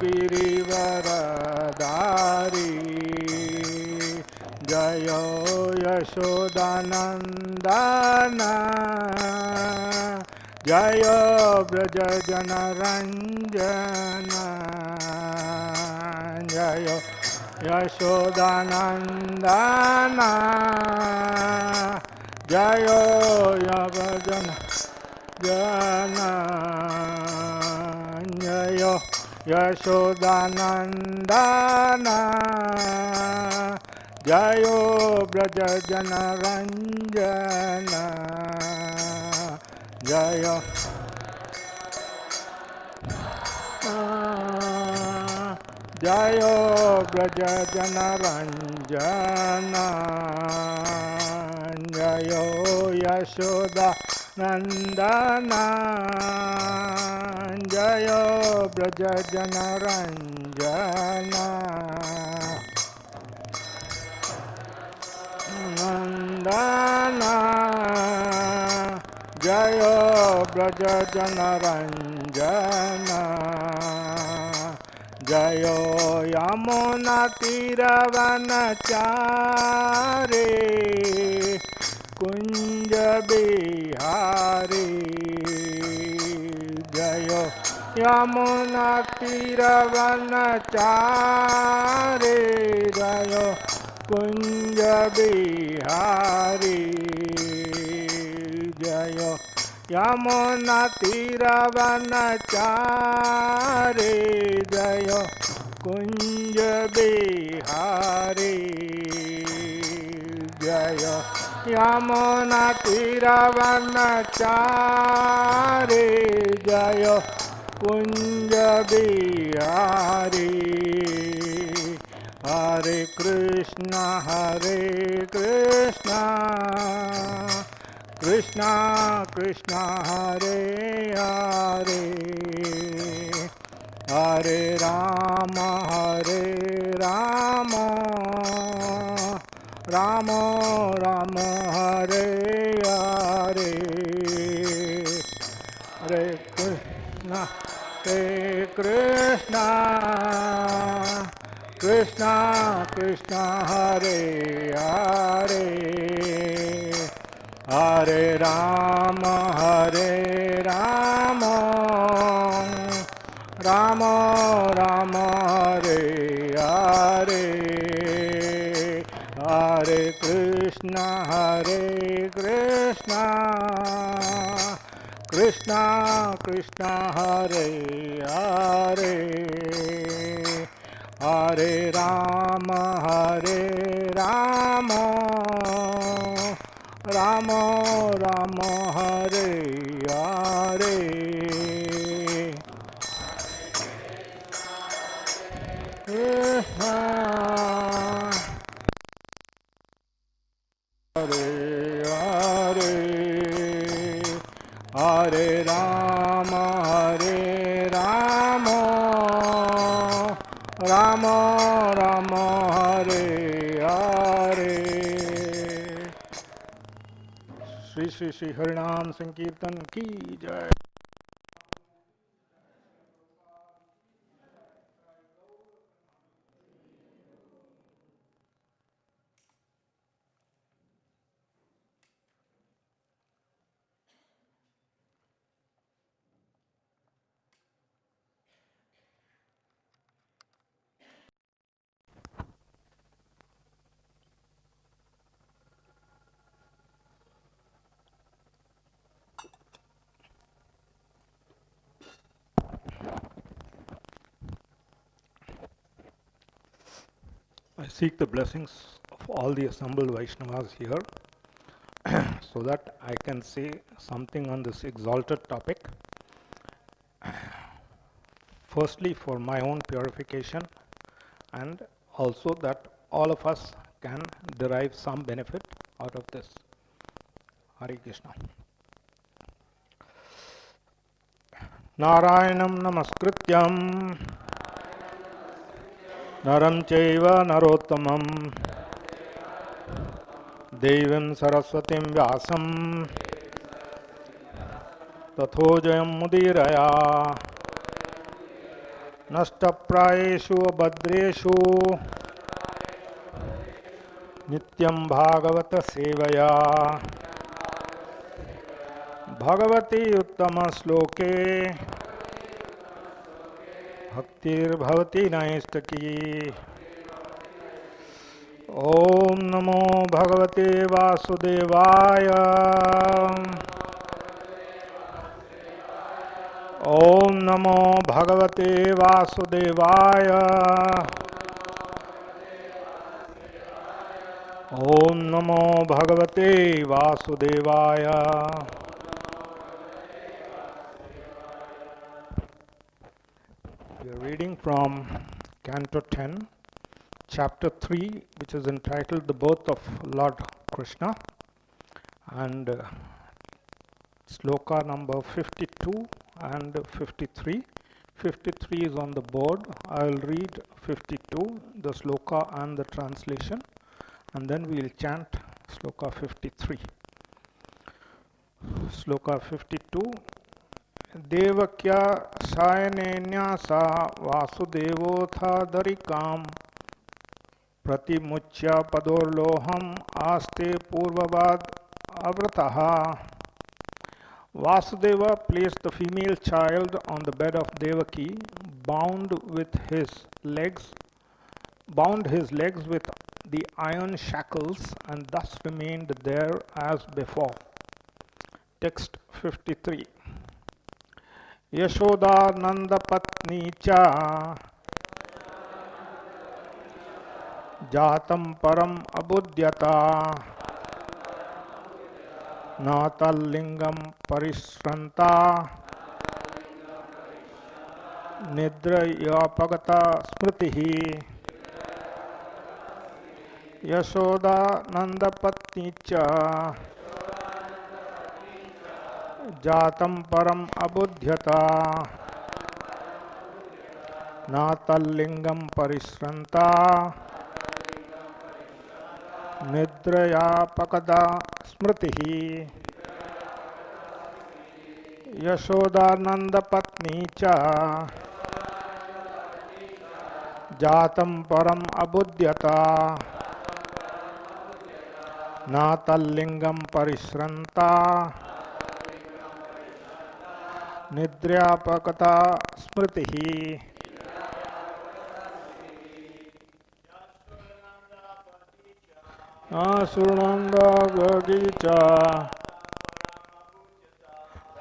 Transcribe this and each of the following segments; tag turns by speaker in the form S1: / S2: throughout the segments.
S1: गिरिवरधारी जय यशोदानंदन जय ब्रज जनरंजन जय यशोदानंदन जय यवजन जन जय यशोदानंदन जय ब्रज जनरंजन जय जय ब्रज जनरंजन जय यशोदा नंदन जय ब्रज जनरंजन नंदन जय ब्रज जनरंजन जय यमुना तीरवनचारे कुंज बिहारी जय यमुना तीरवनचारे जय कुंज बिहारी जय यमुना तीरवनचारे जय कुंज बिहारी जय यमुना तीरवनचारे जय कुंज बिहारी हरे कृष्णा कृष्णा कृष्णा हरे हरे हरे राम राम राम हरे हरे हरे कृष्णा कृष्णा कृष्णा हरे हरे हरे राम राम राम हरे हरे हरे कृष्णा कृष्णा कृष्णा हरे हरे हरे राम राम राम हरे हरे हरे हरे हरे राम राम राम हरे हरे श्री श्री श्री हरिनाम संकीर्तन की जय। I seek the blessings of all the assembled Vaishnavas here so that I can say something on this exalted topic. Firstly, for my own purification, and also that all of us can derive some benefit out of this. Hare Krishna. Narayanam namaskrityam naram chaiva narottamam devim saraswatim vyasam tathojayam mudiraya नष्टप्रायेषु भद्रेषु नित्यं भागवत सेवया भगवती उत्तम श्लोके भक्तिर्भवति नैष्टकी। ओम नमो भगवते वासुदेवाय। ओम नमो भगवते वासुदेवाय। ओम नमो भगवते वासुदेवाय। We are reading from Canto 10, Chapter 3, which is entitled The Birth of Lord Krishna, and Sloka number 52 and 53. 53 is on the board. I will read 52, the Sloka and the translation, and then we will chant Sloka 53. Sloka 52. देवक्या सायनेन्या सा वासुदेवोऽथादरिकां प्रतिमुच्य पदोर्लोहम् आस्ते पूर्ववाद अव्रतः. Vasudeva placed the female child on the bed of Devaki, bound his legs with the iron shackles, and thus remained there as before. Text 53. Yashoda Patni cha jatam param abudyata natalingam parishranta nidrayapagata smritihi. Yashoda Patni cha जातम परम अबुध्यता नातल्लिंगम परिश्रंता निद्रयापकदा स्मृतिः. यशोदानंद पत्नी च जातम परम अबुध्यता नातल्लिंगम परिश्रंता निद्रापकता स्मृतिः. आसुरनंदगीचा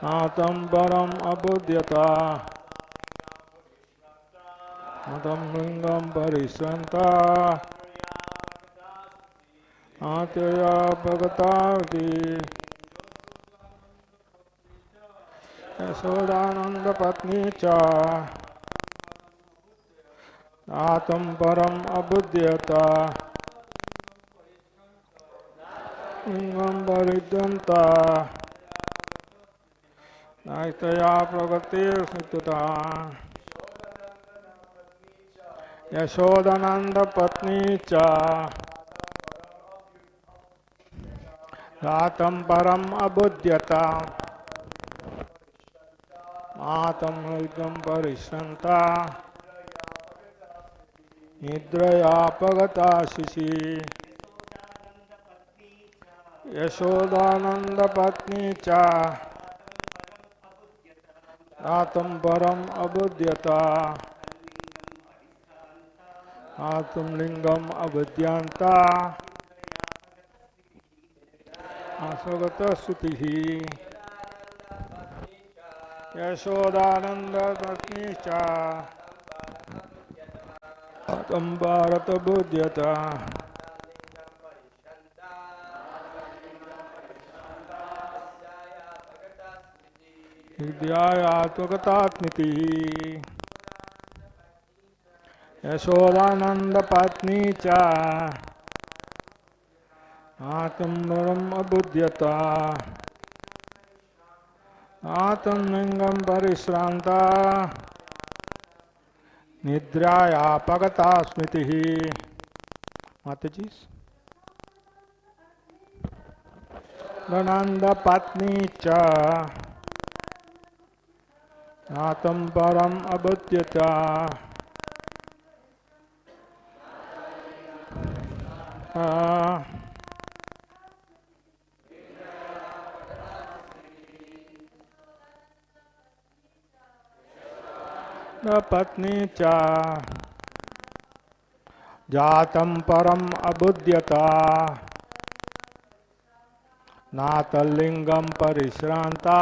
S1: नातं परम अबुध्यता नातं लिंगम परिश्रंता आत्यापगतावती. यशोदानंद पत्नी चा आत्म परम अबुध्यता लिंगम परिद्यंता नायतया प्रगतिर्स्थिता. यशोदानंद पत्नी चा आत्म परम अबुध्यता आत्मलिंगम परिश्रंता निद्रयापगता शिशि. यशोदानंद पत्नी चा आत्म परम अबुध्यता आत्मलिंगम अबुद्यांता आसगत श्रुतिः. यशोदानंद पत्नी चा आत्म भारत बुध्यता हृदयात्मगतात्मितिः. यशोदानंद पत्नी चा आत्मरम अबुध्यता आत्मलिंगम परिश्रांता निद्रायापगता स्मृतिः. माताजी. नंद पत्नी च नातं परम अबुध्यता न पत्नी च जातं परम अबुध्यता नातलिंगम परिश्रांता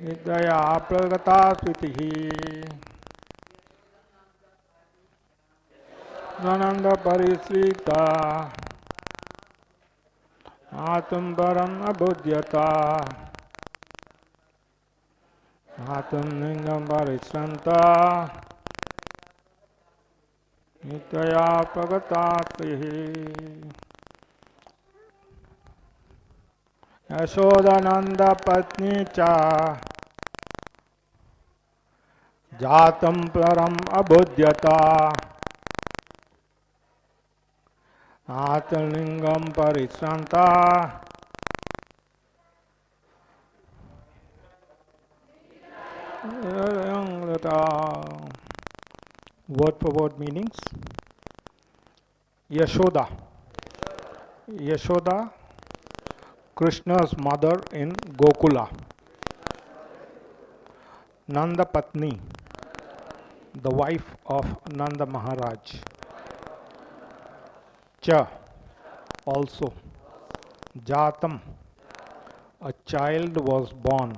S1: हृदया प्रगता स्मृति ननंद परिश्रिता आत्म परम अबुध्यता आत्मलिंगम परिश्रांता हृदया प्रगता स्मृति यशोदानंद पत्नी च जातं परम अबुध्यता आत्मलिंगम परिश्रांता word for word meanings. Yashoda. Yashoda, Krishna's mother in Gokula. Nanda Patni, the wife of Nanda Maharaj. Cha, also. Jatam, a child was born.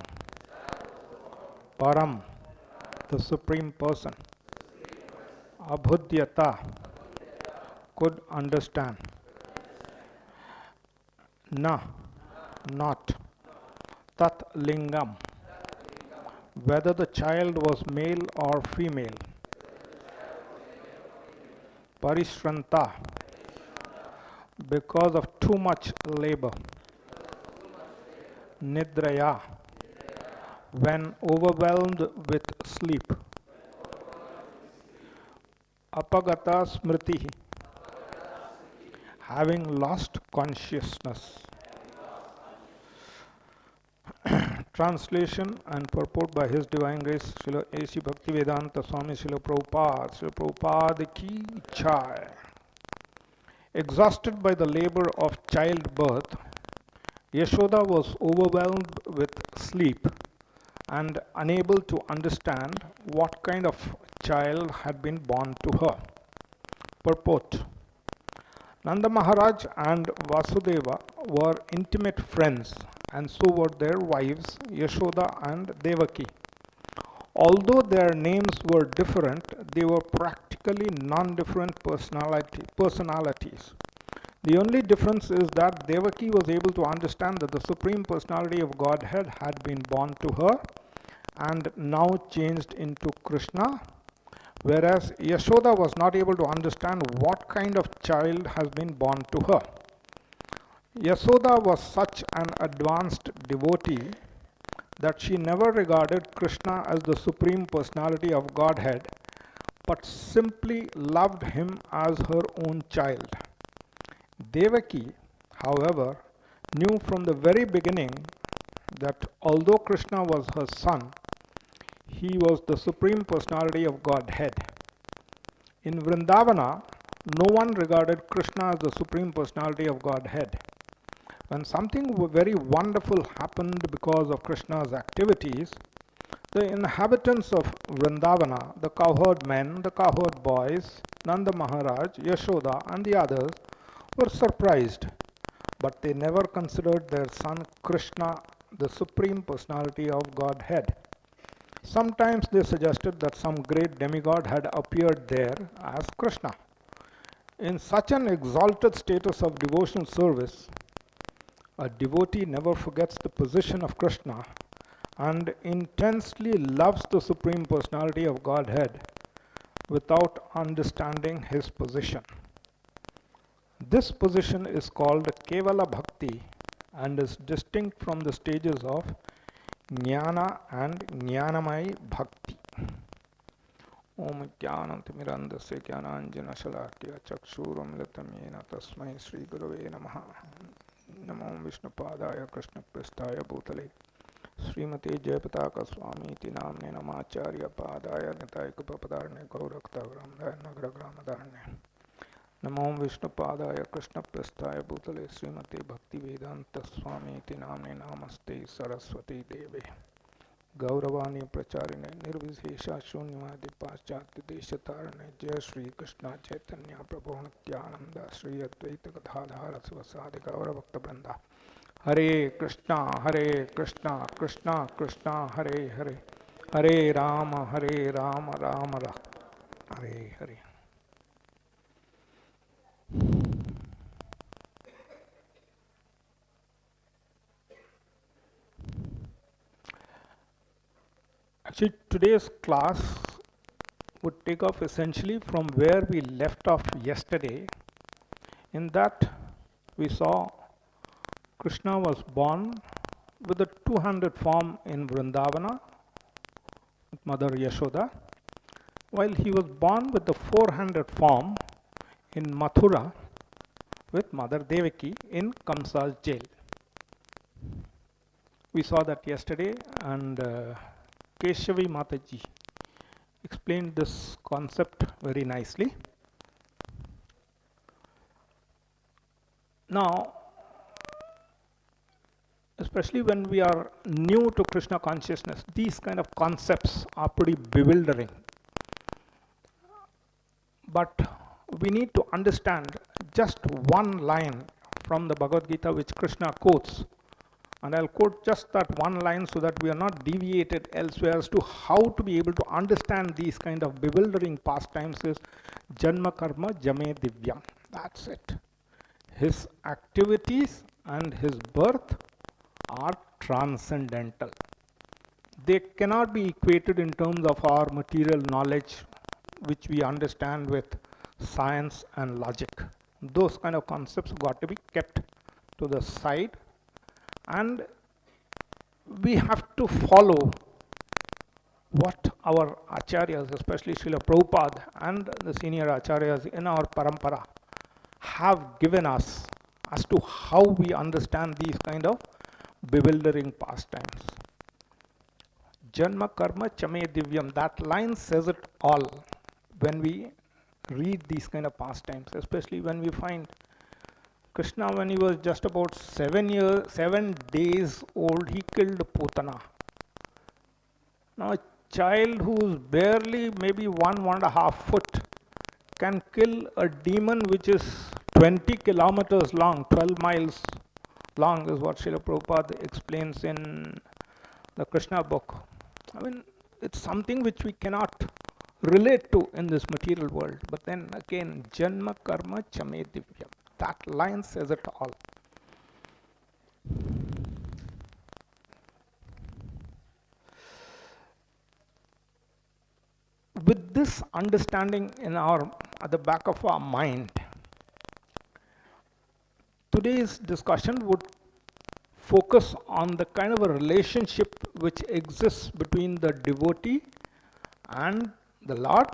S1: Param, the Supreme Person. Abhudyata, could understand. Na, not. Tat lingam, whether the child was male or female. Parishranta, because of too much labor. Nidraya, when overwhelmed with sleep. Apagata smriti, having lost consciousness. Translation and purport by His Divine Grace Srila A.C. Bhaktivedanta Swami Srila Prabhupada. Srila Prabhupada ki jai. Exhausted by the labor of childbirth, Yashoda was overwhelmed with sleep and unable to understand what kind of child had been born to her. Purport. Nanda Maharaj and Vasudeva were intimate friends, and so were their wives Yashoda and Devaki. Although their names were different, they were practically non-different personalities. The only difference is that Devaki was able to understand that the Supreme Personality of Godhead had been born to her and now changed into Krishna, whereas Yashoda was not able to understand what kind of child has been born to her. Yashoda was such an advanced devotee that she never regarded Krishna as the Supreme Personality of Godhead, but simply loved him as her own child. Devaki, however, knew from the very beginning that although Krishna was her son, he was the Supreme Personality of Godhead. In Vrindavana, no one regarded Krishna as the Supreme Personality of Godhead. When something very wonderful happened because of Krishna's activities, the inhabitants of Vrindavana, the cowherd men, the cowherd boys, Nanda Maharaj, Yashoda and the others were surprised, but they never considered their son Krishna the Supreme Personality of Godhead. Sometimes they suggested that some great demigod had appeared there as Krishna. In such an exalted status of devotional service, a devotee never forgets the position of Krishna and intensely loves the Supreme Personality of Godhead without understanding his position. This position is called Kevala Bhakti and is distinct from the stages of Jnana and Jnanamai Bhakti. Om Jnanam Timirandasya Jnananjana Shalakya Chakshuram Litamena Tasmai Sri Gurave Namaha. Namo Vishnu Padaya Krishna Pristaya Bhutale Srimati Jayapataka Swami iti namne namacharya padaya nitaikupapadarne gauraktagram nagragramadharne. Namo Vishnu Padaya Krishna Prasthaya Bhutale Srimati Bhakti Vedanta Swami iti namne namaste Saraswati Deve Gauravani Pracharine Nirvishesha Shunyavadi Paschatya Deshatarane Jai Shri Krishna Chaitanya Prabhu Nityananda Shri Advaita Gadadhara Sivasadi Gauravakta Branda Hare Krishna Krishna Krishna Hare Hare Hare Rama Rama Rama Hare Hare. Actually, today's class would take off essentially from where we left off yesterday. In that, we saw Krishna was born with a 200 form in Vrindavana with Mother Yashoda, while he was born with the 400 form in Mathura with Mother Devaki in Kamsa's jail. We saw that yesterday, and Keshavi Mataji explained this concept very nicely. Now, especially when we are new to Krishna consciousness, these kind of concepts are pretty bewildering. But we need to understand just one line from the Bhagavad Gita which Krishna quotes. And I'll quote just that one line so that we are not deviated elsewhere as to how to be able to understand these kind of bewildering pastimes is Janma Karma Jame Divyam. That's it. His activities and his birth are transcendental. They cannot be equated in terms of our material knowledge, which we understand with science and logic. Those kind of concepts got to be kept to the side, and we have to follow what our acharyas, especially Srila Prabhupada and the senior acharyas in our parampara, have given us as to how we understand these kind of bewildering pastimes. Janma Karma Chame Divyam, that line says it all when we read these kind of pastimes, especially when we find Krishna, when he was just about 7 days old, he killed Putana. Now a child who is barely maybe 1.5 foot can kill a demon which is 20 kilometers long, 12 miles long is what Srila Prabhupada explains in the Krishna book. I mean, it's something which we cannot relate to in this material world. But then again, Janma Karma Chame Divyam. That line says it all. With this understanding at the back of our mind, today's discussion would focus on the kind of a relationship which exists between the devotee and the Lord,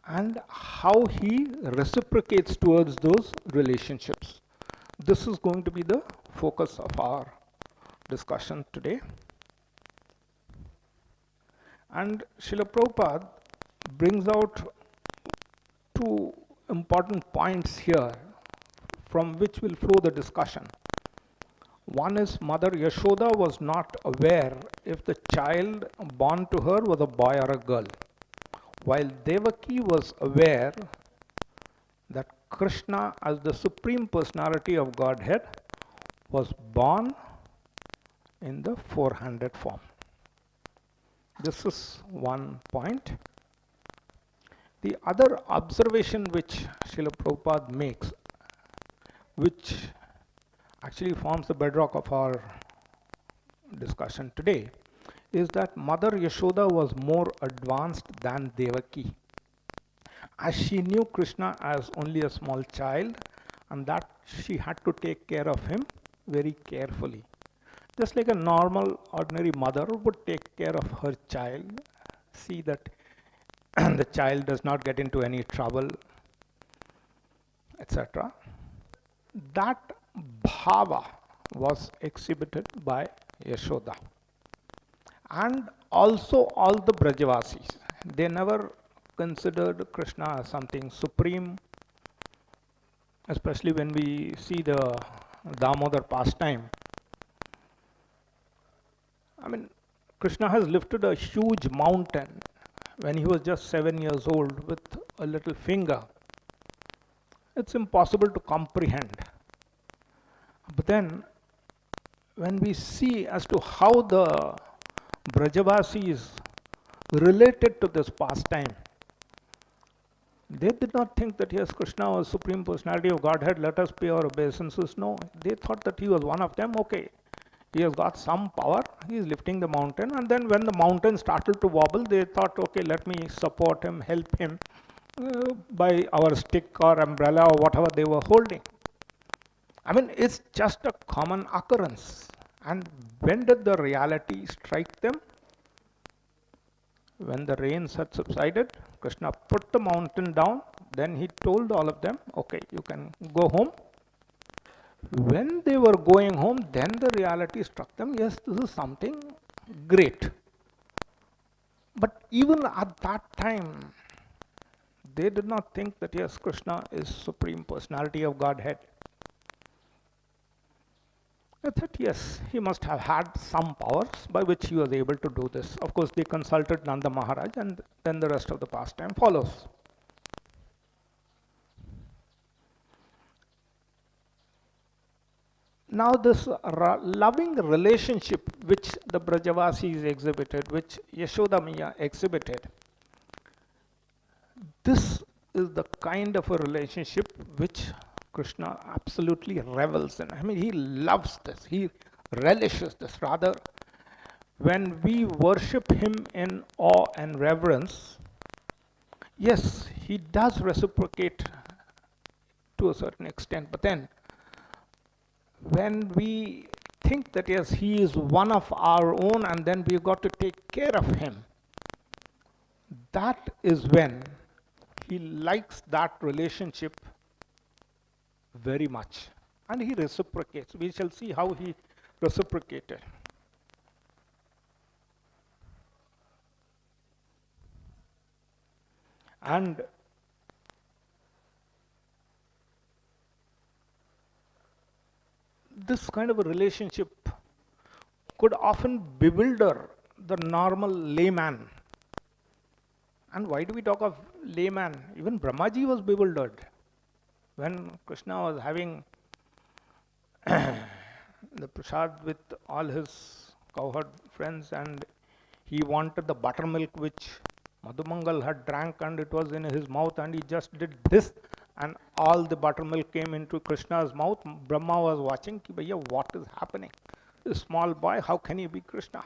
S1: and how he reciprocates towards those relationships. This is going to be the focus of our discussion today. And Srila Prabhupada brings out two important points here from which will flow the discussion. One is Mother Yashoda was not aware if the child born to her was a boy or a girl, while Devaki was aware that Krishna, as the Supreme Personality of Godhead, was born in the 400 form. This is one point. The other observation which Srila Prabhupada makes, which actually forms the bedrock of our discussion today, is that Mother Yashoda was more advanced than Devaki, as she knew Krishna as only a small child, and that she had to take care of him very carefully. Just like a normal, ordinary mother would take care of her child, see that the child does not get into any trouble, etc. That bhava was exhibited by Yashoda. And also all the Brajavasis. They never considered Krishna as something supreme, especially when we see the Damodar pastime. I mean, Krishna has lifted a huge mountain when he was just 7 years old with a little finger. It's impossible to comprehend. But then, when we see as to how the Brajavasis related to this pastime, they did not think that yes, Krishna was Supreme Personality of Godhead, let us pay our obeisances. No, they thought that he was one of them. Okay, he has got some power, he is lifting the mountain, and then when the mountain started to wobble, they thought, okay, let me support him, help him by our stick or umbrella or whatever they were holding. I mean, it's just a common occurrence. And when did the reality strike them? When the rains had subsided, Krishna put the mountain down, then he told all of them, okay, you can go home. When they were going home, then the reality struck them, yes, this is something great. But even at that time, they did not think that yes, Krishna is Supreme Personality of Godhead. They thought yes, he must have had some powers by which he was able to do this. Of course, they consulted Nanda Maharaj, and then the rest of the pastime follows. Now this loving relationship which the Brajavasis exhibited, which Yashoda Maya exhibited, this is the kind of a relationship which Krishna absolutely revels in. I mean, he loves this, he relishes this. Rather, when we worship him in awe and reverence, yes, he does reciprocate to a certain extent, but then when we think that yes, he is one of our own and then we've got to take care of him, that is when he likes that relationship very much, and he reciprocates. We shall see how he reciprocated. And this kind of a relationship could often bewilder the normal layman. And why do we talk of layman? Even Brahmaji was bewildered when Krishna was having the prasad with all his cowherd friends, and he wanted the buttermilk which Madhumangal had drank, and it was in his mouth, and he just did this, and all the buttermilk came into Krishna's mouth. Brahma was watching, Bhaiya, what is happening? This small boy, how can he be Krishna?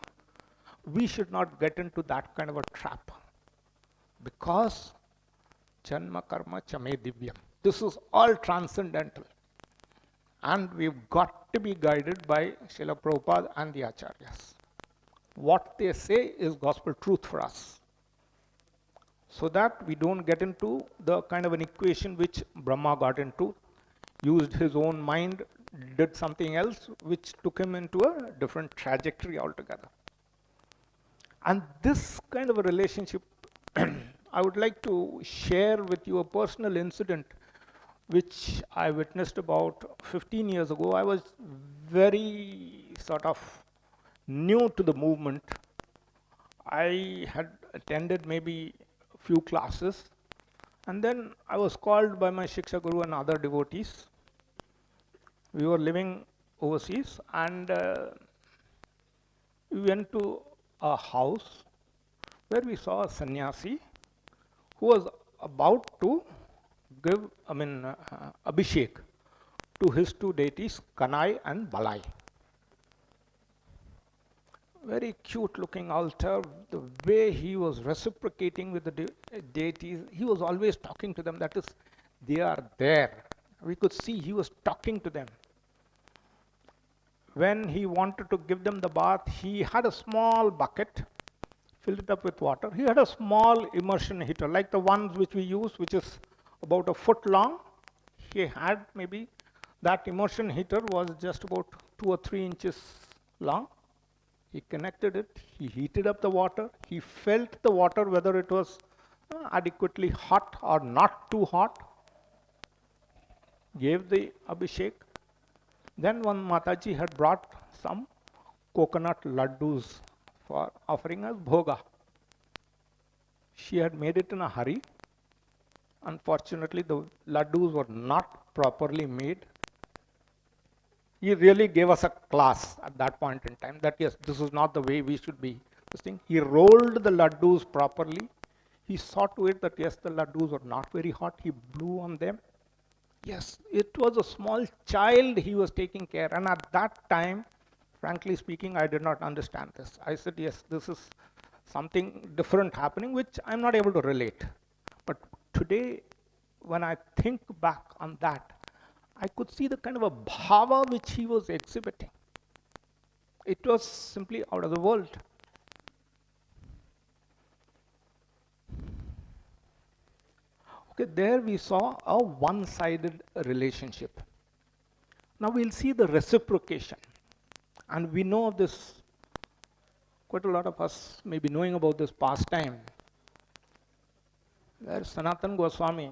S1: We should not get into that kind of a trap, because Janma Karma Chame Divyam. This is all transcendental, and we've got to be guided by Srila Prabhupada and the Acharyas. What they say is gospel truth for us, so that we don't get into the kind of an equation which Brahma got into, used his own mind, did something else which took him into a different trajectory altogether. And this kind of a relationship, I would like to share with you a personal incident which I witnessed about 15 years ago. I was very sort of new to the movement. I had attended maybe a few classes, and then I was called by my Shiksha Guru and other devotees. We were living overseas, and we went to a house where we saw a sannyasi who was about to give, Abhishek to his two deities, Kanai and Balai. Very cute looking altar. The way he was reciprocating with the deities, he was always talking to them. That is, they are there. We could see he was talking to them. When he wanted to give them the bath, he had a small bucket, filled it up with water. He had a small immersion heater, like the ones which we use, which is about a foot long. He had maybe, that immersion heater was just about 2 or 3 inches long. He connected it, he heated up the water, he felt the water whether it was adequately hot or not too hot, gave the Abhishek. Then one Mataji had brought some coconut laddus for offering as bhoga. She had made it in a hurry. Unfortunately, the laddus were not properly made. He really gave us a class at that point in time that yes, this is not the way we should be. This thing. He rolled the laddus properly. He saw to it that yes, the laddus were not very hot. He blew on them. Yes, it was a small child he was taking care. And at that time, frankly speaking, I did not understand this. I said, yes, this is something different happening, which I'm not able to relate. But today, when I think back on that, I could see the kind of a bhava which he was exhibiting. It was simply out of the world. Okay, there we saw a one-sided relationship. Now we'll see the reciprocation. And we know of this, quite a lot of us may be knowing about this pastime, where Sanatana Goswami,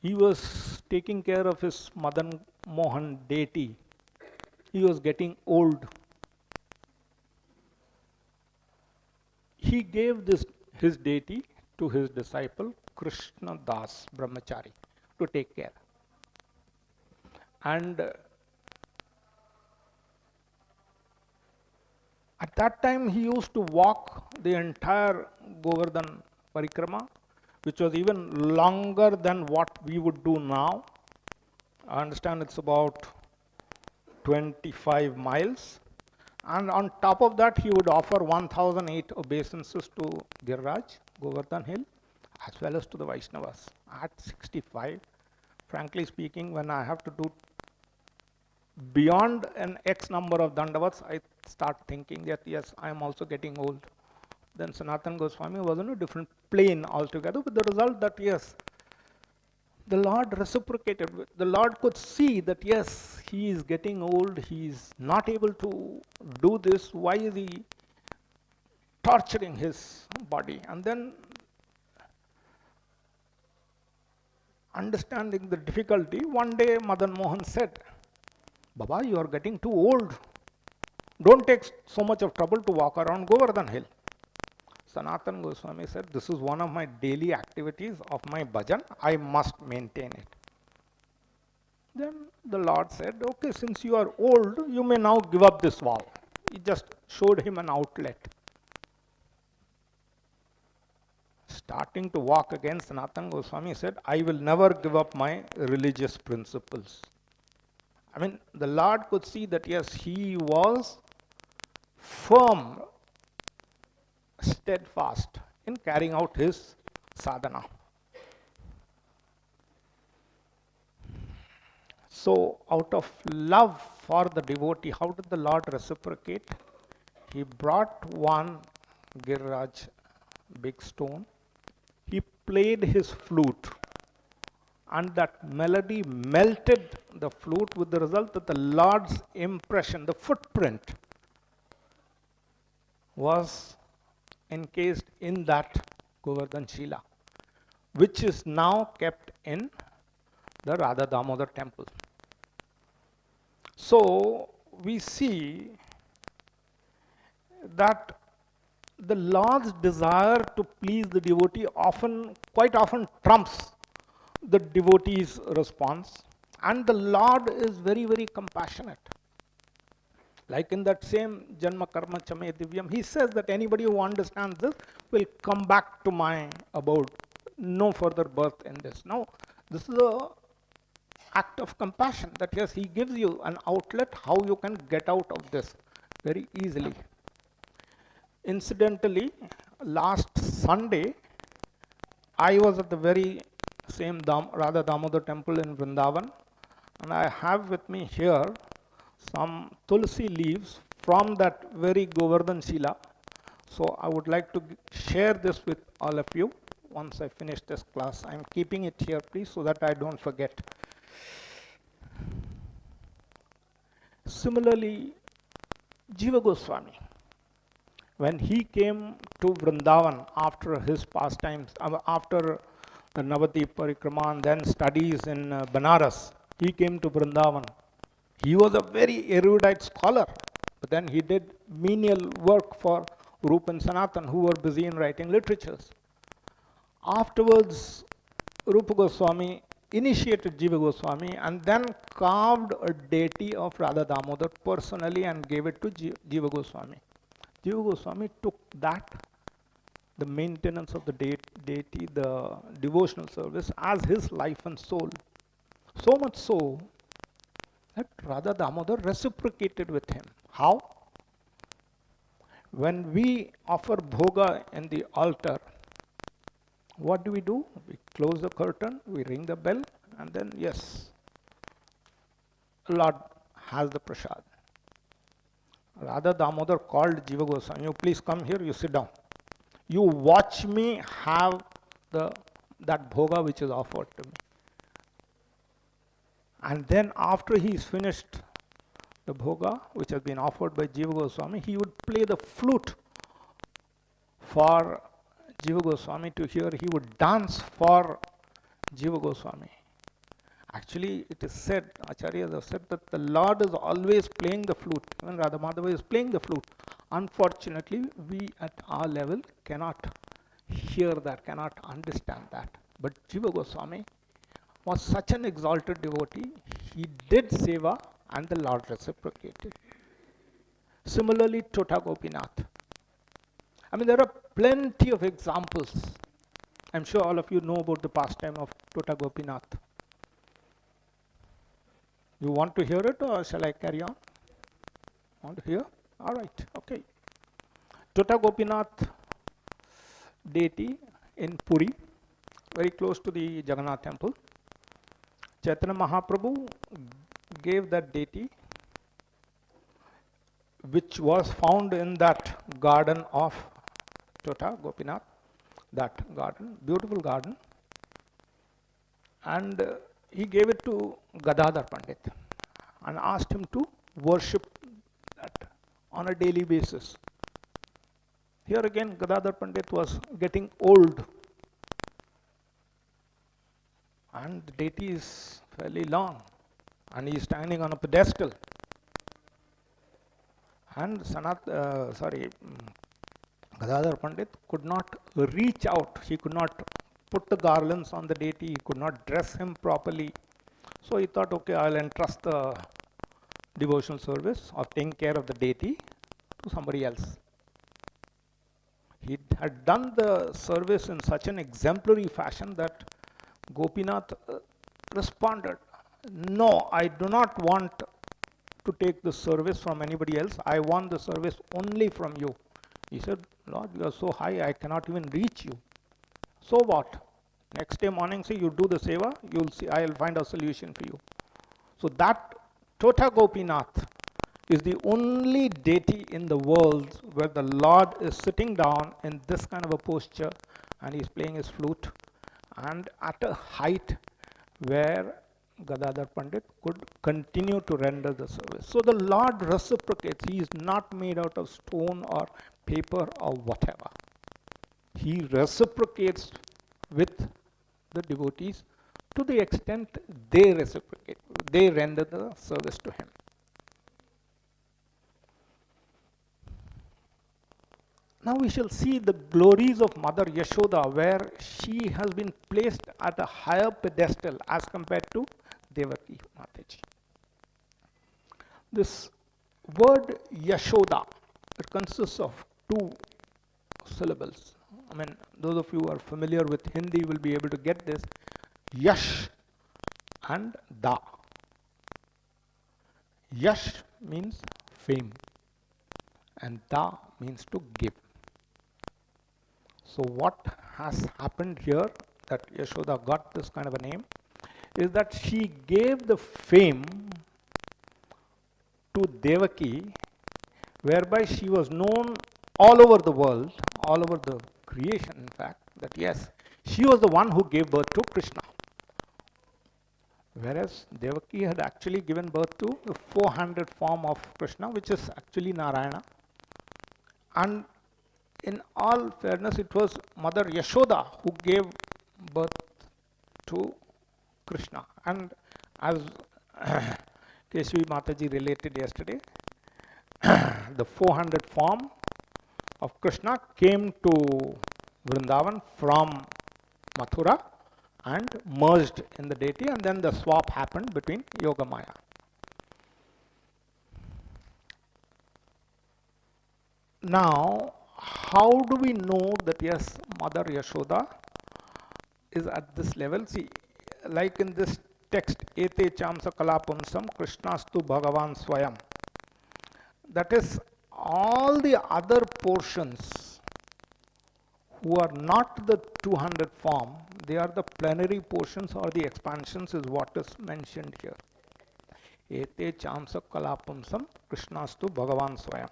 S1: he was taking care of his Madan Mohan deity. He was getting old. He gave his deity to his disciple Krishna Das Brahmachari to take care. And at that time he used to walk the entire Govardhan Parikrama, which was even longer than what we would do now. I understand it's about 25 miles. And on top of that, he would offer 1008 obeisances to Giriraj, Govardhan Hill, as well as to the Vaishnavas. At 65, frankly speaking, when I have to do beyond an X number of dandavats, I start thinking that yes, I am also getting old. Then Sanatana Goswami was on a different plane altogether, with the result that yes, the Lord reciprocated. The Lord could see that yes, he is getting old, he is not able to do this. Why is he torturing his body? And then, understanding the difficulty, one day Madan Mohan said, Baba, you are getting too old. Don't take so much of trouble to walk around Govardhan Hill. Sanatana Goswami said, this is one of my daily activities of my bhajan. I must maintain it. Then the Lord said, okay, since you are old, you may now give up this vow. He just showed him an outlet. Starting to walk again, Sanatana Goswami said, I will never give up my religious principles. I mean, the Lord could see that yes, he was firm, steadfast in carrying out his sadhana. So, out of love for the devotee, how did the Lord reciprocate? He brought one Giriraj big stone. He played his flute, and that melody melted the flute, with the result that the Lord's impression, the footprint, was encased in that Govardhan Shila, which is now kept in the Radha Damodar temple. So we see that the Lord's desire to please the devotee quite often trumps the devotee's response, and the Lord is very, very compassionate. Like in that same Janma Karma Chame Divyam, he says that anybody who understands this will come back to my abode, no further birth in this. Now, this is an act of compassion, that yes, he gives you an outlet how you can get out of this very easily. Incidentally, last Sunday, I was at the very same Radha Damodar temple in Vrindavan, and I have with me here some tulsi leaves from that very Govardhan Shila. So I would like to share this with all of you once I finish this class. I am keeping it here, please, so that I don't forget. Similarly, Jiva Goswami, when he came to Vrindavan after his pastimes, after the Navati Parikrama and then studies in Banaras, he came to Vrindavan. He was a very erudite scholar, but then he did menial work for Rupa and Sanatan, who were busy in writing literatures. Afterwards, Rupa Goswami initiated Jiva Goswami and then carved a deity of Radha Damodar personally and gave it to Jiva Goswami. Jiva Goswami took that, the maintenance of the deity, the devotional service, as his life and soul. So much so that Radha Damodar reciprocated with him. How? When we offer bhoga in the altar, what do? We close the curtain, we ring the bell, and then yes, Lord has the prasad. Radha Damodar called Jiva Goswami, you please come here, you sit down. You watch me have that bhoga which is offered to me. And then after he is finished the bhoga which has been offered by Jiva Goswami, he would play the flute for Jiva Goswami to hear. He would dance for Jiva Goswami. Actually, it is said, Acharyas have said, that the Lord is always playing the flute. Even Radha Madhava is playing the flute. Unfortunately, we at our level cannot hear that, cannot understand that. But Jiva Goswami was such an exalted devotee. He did seva and the Lord reciprocated. Similarly, Tota Gopinath. I mean, there are plenty of examples. I'm sure all of you know about the pastime of Tota Gopinath. You want to hear it or shall I carry on? Want to hear? All right, okay. Tota Gopinath deity in Puri, very close to the Jagannath temple. Chaitanya Mahaprabhu gave that deity, which was found in that garden of Tota Gopinath, that garden, beautiful garden, and he gave it to Gadadhar Pandit and asked him to worship that on a daily basis. Here again, Gadadhar Pandit was getting old and the deity is fairly long and he is standing on a pedestal. And Gadadhar Pandit could not reach out. He could not put the garlands on the deity. He could not dress him properly. So he thought, okay, I'll entrust the devotional service of taking care of the deity to somebody else. He had done the service in such an exemplary fashion that Gopinath responded, no, I do not want to take the service from anybody else. I want the service only from you. He said, Lord, you are so high, I cannot even reach you. So what? Next day morning, say you do the seva, you'll see, I'll find a solution for you. So that Tota Gopinath is the only deity in the world where the Lord is sitting down in this kind of a posture and he's playing his flute and at a height where Gadadhar Pandit could continue to render the service. So the Lord reciprocates. He is not made out of stone or paper or whatever. He reciprocates with the devotees to the extent they reciprocate. They render the service to him. Now we shall see the glories of Mother Yashoda, where she has been placed at a higher pedestal as compared to Devaki Mataji. This word Yashoda, it consists of two syllables. I mean, those of you who are familiar with Hindi will be able to get this. Yash and Da. Yash means fame and Da means to give. So what has happened here that Yashoda got this kind of a name is that she gave the fame to Devaki, whereby she was known all over the world, all over the creation in fact, that yes, she was the one who gave birth to Krishna. Whereas Devaki had actually given birth to the 400 form of Krishna, which is actually Narayana. And in all fairness, it was Mother Yashoda who gave birth to Krishna. And as Keshavi Mataji related yesterday, the 400 form of Krishna came to Vrindavan from Mathura and merged in the deity, and then the swap happened between Yoga Maya. Now, how do we know that yes, Mother Yashoda is at this level? See, like in this text, Ete Chamsa Kalapumsam Krishnastu Bhagavan Swayam. That is, all the other portions who are not the 200 form, they are the plenary portions or the expansions is what is mentioned here. Ete Chamsa Kalapumsam Krishnastu Bhagavan Swayam.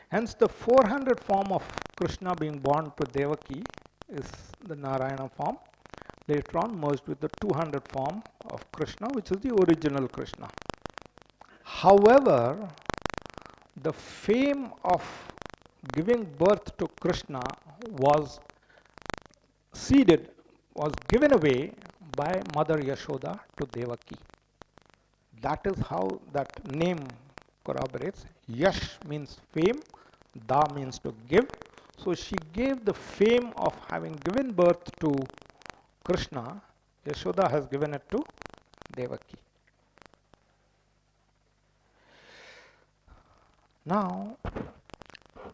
S1: Hence, the 400 form of Krishna being born to Devaki is the Narayana form, later on merged with the 200 form of Krishna, which is the original Krishna. However, the fame of giving birth to Krishna was seeded, was given away by Mother Yashoda to Devaki. That is how that name corroborates. Yash means fame, Da means to give. So she gave the fame of having given birth to Krishna. Yashoda has given it to Devaki. Now,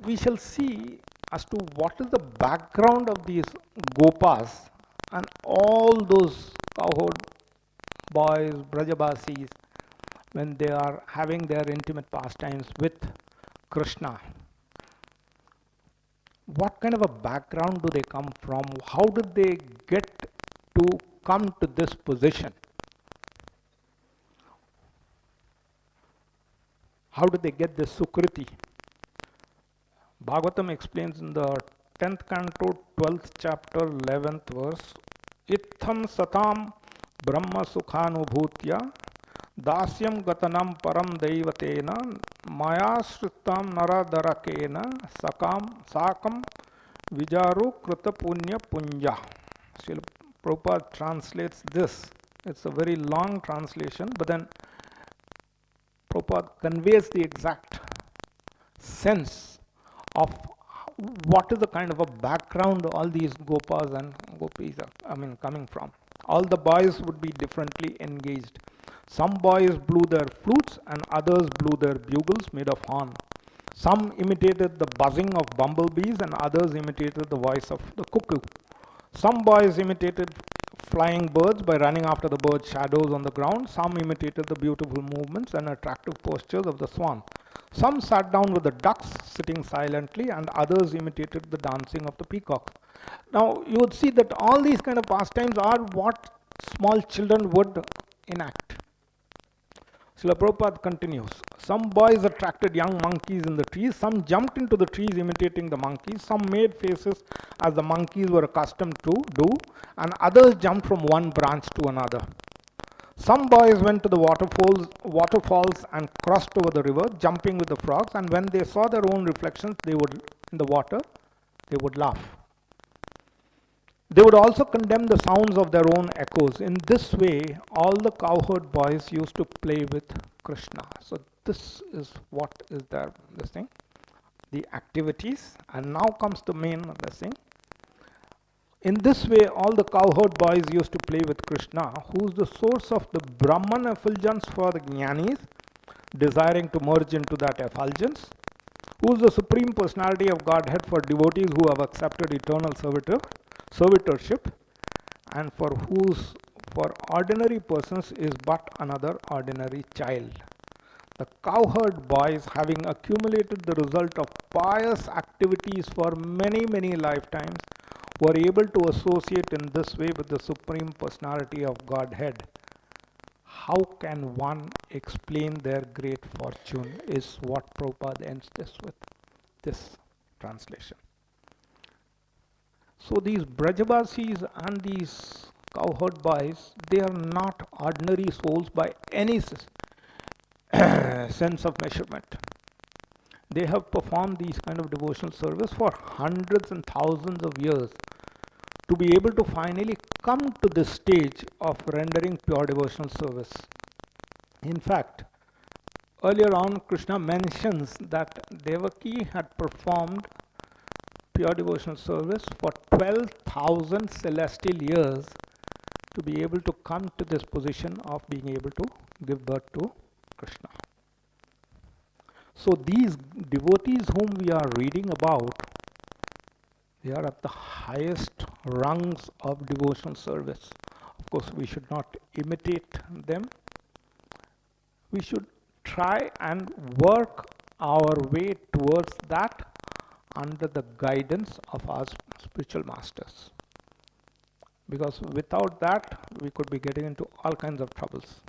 S1: we shall see as to what is the background of these Gopas and all those cowherd boys, Brajabasis, when they are having their intimate pastimes with Krishna. What kind of a background do they come from? How did they get to come to this position? How did they get this Sukriti? Bhagavatam explains in the 10th canto, 12th chapter, 11th verse, Itham satam brahma sukhanubhutya dasyam gatanam param daivatena mayasritam naradarakena sakam vijaru krita punya punja. Srila Prabhupada translates this. It's a very long translation, but then Prabhupada conveys the exact sense of what is the kind of a background all these Gopas and Gopis are coming from. All the boys would be differently engaged. Some boys blew their flutes and others blew their bugles made of horn. Some imitated the buzzing of bumblebees and others imitated the voice of the cuckoo. Some boys imitated flying birds by running after the birds' shadows on the ground. Some imitated the beautiful movements and attractive postures of the swan. Some sat down with the ducks sitting silently, and others imitated the dancing of the peacock. Now, you would see that all these kind of pastimes are what small children would enact. Srila Prabhupada continues, some boys attracted young monkeys in the trees, some jumped into the trees imitating the monkeys, some made faces as the monkeys were accustomed to do, and others jumped from one branch to another. Some boys went to the waterfalls and crossed over the river, jumping with the frogs, and when they saw their own reflections in the water, they would laugh. They would also condemn the sounds of their own echoes. In this way, all the cowherd boys used to play with Krishna. So this is what is this thing, the activities, and now comes the main thing. In this way, all the cowherd boys used to play with Krishna, who is the source of the Brahman effulgence for the Jnanis, desiring to merge into that effulgence, who is the Supreme Personality of Godhead for devotees who have accepted eternal servitorship, and for ordinary persons is but another ordinary child. The cowherd boys, having accumulated the result of pious activities for many, many lifetimes, were able to associate in this way with the Supreme Personality of Godhead. How can one explain their great fortune is what Prabhupada ends this translation. So these Brajavasis and these cowherd boys, they are not ordinary souls by any sense of measurement. They have performed these kind of devotional service for hundreds and thousands of years to be able to finally come to this stage of rendering pure devotional service. In fact, earlier on, Krishna mentions that Devaki had performed pure devotional service for 12,000 celestial years to be able to come to this position of being able to give birth to Krishna. So these devotees whom we are reading about, they are at the highest rungs of devotional service. Of course, we should not imitate them. We should try and work our way towards that under the guidance of our spiritual masters. Because without that, we could be getting into all kinds of troubles.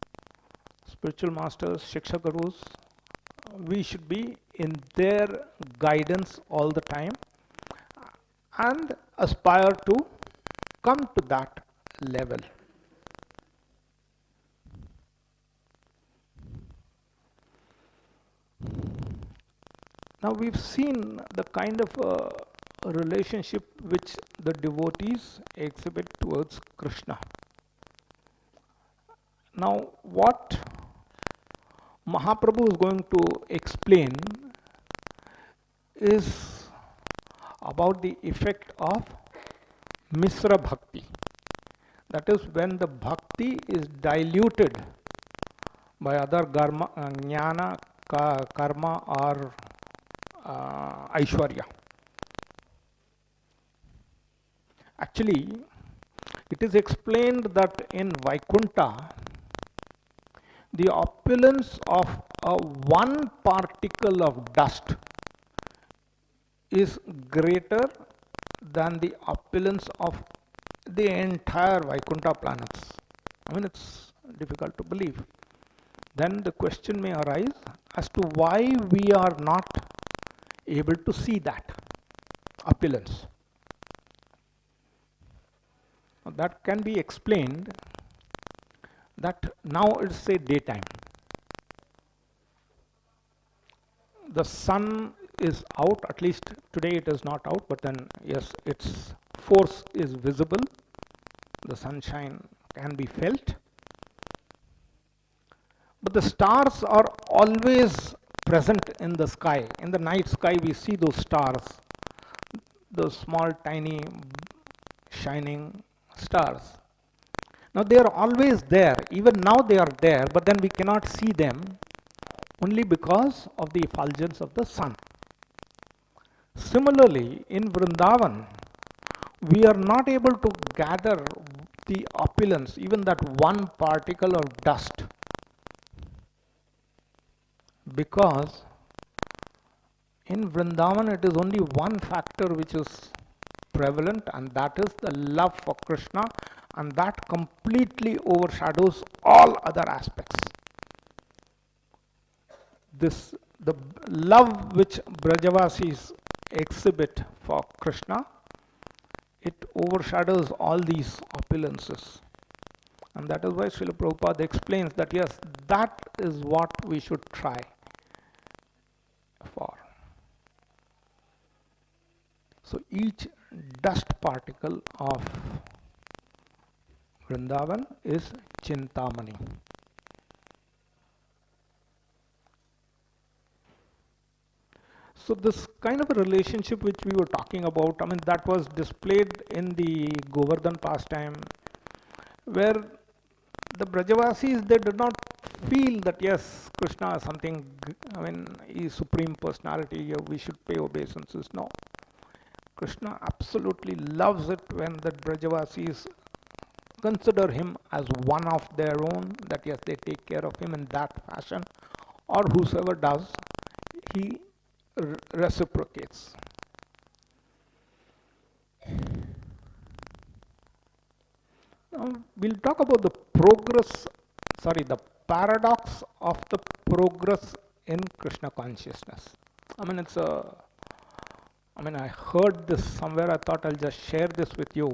S1: Spiritual masters, Shiksha Gurus, we should be in their guidance all the time and aspire to come to that level. Now we've seen the kind of relationship which the devotees exhibit towards Krishna. Now what Mahaprabhu is going to explain is about the effect of Misra Bhakti. That is when the bhakti is diluted by other jnana, karma or Aishwarya. Actually, it is explained that in Vaikuntha, the opulence of one particle of dust is greater than the opulence of the entire Vaikuntha planets. I mean, it's difficult to believe. Then the question may arise as to why we are not able to see that opulence. That can be explained that now it's a daytime. The sun is out, at least today it is not out, but then yes, its force is visible. The sunshine can be felt. But the stars are always present in the sky. In the night sky we see those stars, those small tiny shining stars. Now they are always there, even now they are there, but then we cannot see them only because of the effulgence of the sun. Similarly, in Vrindavan, we are not able to gather the opulence, even that one particle of dust, because in Vrindavan it is only one factor which is prevalent, and that is the love for Krishna, and that completely overshadows all other aspects. The love which Brajavasis exhibit for Krishna, it overshadows all these opulences. And that is why Srila Prabhupada explains that yes, that is what we should try for. So each dust particle of Vrindavan is Chintamani. So this kind of a relationship which we were talking about, I mean, that was displayed in the Govardhan pastime, where the Brajavasis, they did not feel that yes, Krishna is something, I mean, he is supreme personality, we should pay obeisances. No. Krishna absolutely loves it when the Brajavasis consider him as one of their own, that yes, they take care of him in that fashion, or whosoever does, he reciprocates. Now we'll talk about the the paradox of the progress in Krishna consciousness. I mean, I heard this somewhere, I thought I'll just share this with you.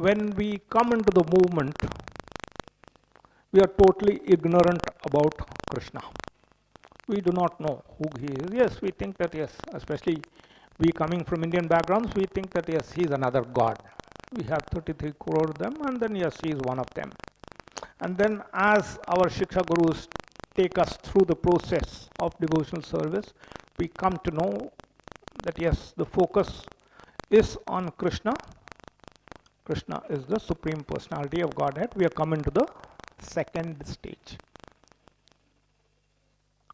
S1: when we come into the movement, we are totally ignorant about Krishna. We do not know who he is. Yes, we think that, yes, especially we coming from Indian backgrounds, we think that, yes, he is another god. We have 33 crore of them, and then, yes, he is one of them. And then as our Shiksha Gurus take us through the process of devotional service, we come to know that, yes, the focus is on Krishna. Krishna is the Supreme Personality of Godhead. We are coming to the second stage.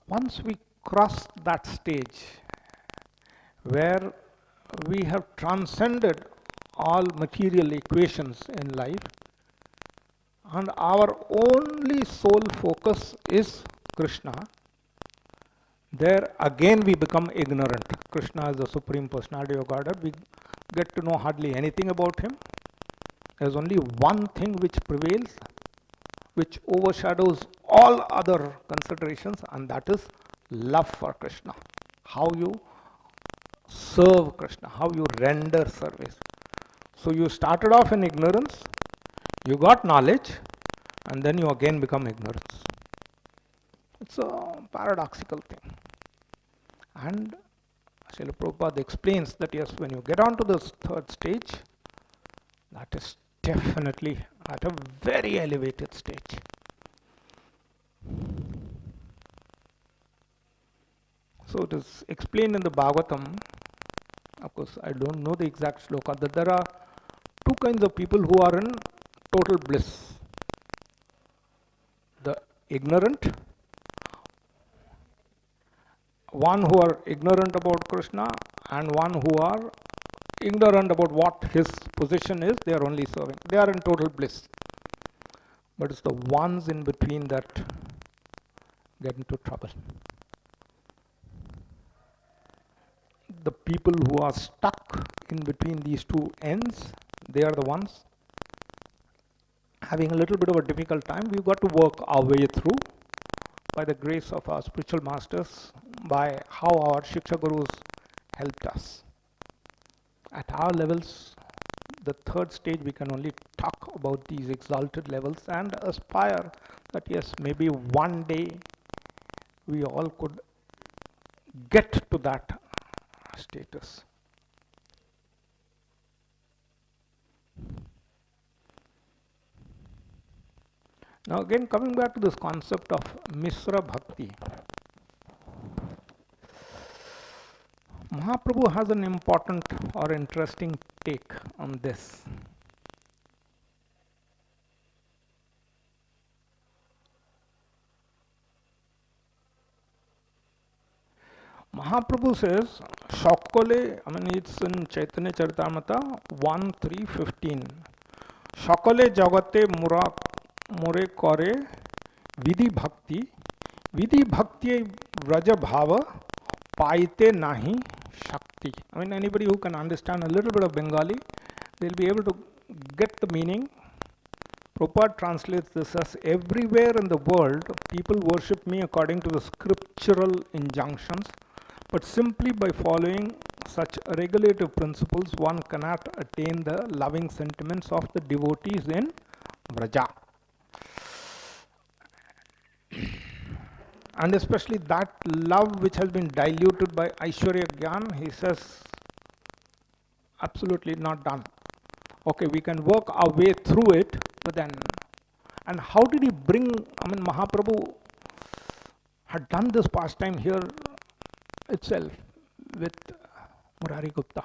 S1: Once we cross that stage where we have transcended all material equations in life and our only sole focus is Krishna, there again we become ignorant. Krishna is the Supreme Personality of Godhead. We get to know hardly anything about him. There is only one thing which prevails, which overshadows all other considerations, and that is love for Krishna. How you serve Krishna, how you render service. So you started off in ignorance, you got knowledge, and then you again become ignorance. It's a paradoxical thing. And Srila Prabhupada explains that, yes, when you get on to this third stage, that is definitely at a very elevated stage. So it is explained in the Bhagavatam. Of course, I don't know the exact shloka, that there are two kinds of people who are in total bliss. The ignorant, one who are ignorant about Krishna, and one who are ignorant about what his position is. They are only serving. They are in total bliss. But it's the ones in between that get into trouble. The people who are stuck in between these two ends, they are the ones having a little bit of a difficult time. We've got to work our way through by the grace of our spiritual masters, by how our Shiksha Gurus helped us. At our levels, the third stage, we can only talk about these exalted levels and aspire that, yes, maybe one day we all could get to that status. Now again, coming back to this concept of Misra Bhakti, Mahaprabhu has an important or interesting take on this. Mahaprabhu says, Shakale, it's in Chaitanya Charitamrita 1.3.15. Shakale jagate mure kore vidhi bhakti vraja bhava paite nahi shakti. Anybody who can understand a little bit of Bengali, they'll be able to get the meaning. Prabhupada translates this as, everywhere in the world, people worship me according to the scriptural injunctions, but simply by following such regulative principles, one cannot attain the loving sentiments of the devotees in Vraja. And especially that love which has been diluted by Aishwarya Gyan, he says, absolutely not done. Okay, we can work our way through it, but then, and how did he bring, Mahaprabhu had done this pastime here itself with Murari Gupta.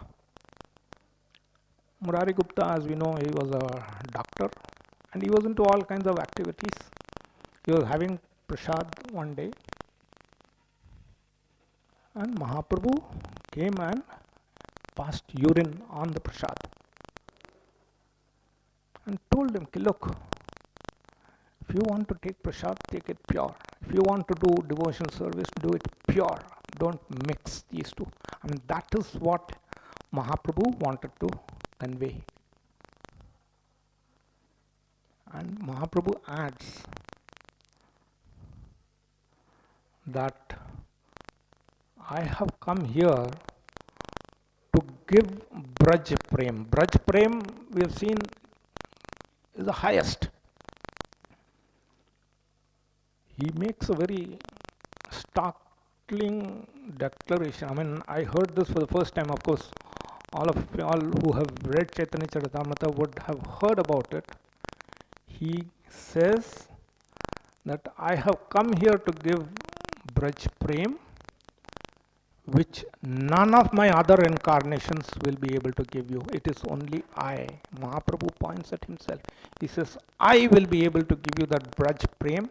S1: Murari Gupta, as we know, he was a doctor and he was into all kinds of activities. He was having prasad one day and Mahaprabhu came and passed urine on the prasad and told him, look, if you want to take prasad, take it pure. If you want to do devotional service, do it pure. Don't mix these two. That is what Mahaprabhu wanted to convey. And Mahaprabhu adds that I have come here to give Braj Prem. Braj Prem, we have seen, is the highest. He makes a very startling declaration. I mean, I heard this for the first time. Of course, all who have read Chaitanya Charitamrita would have heard about it. He says that I have come here to give Braj Prem, which none of my other incarnations will be able to give you. It is only I. Mahaprabhu points at himself. He says, I will be able to give you that Braj Prem,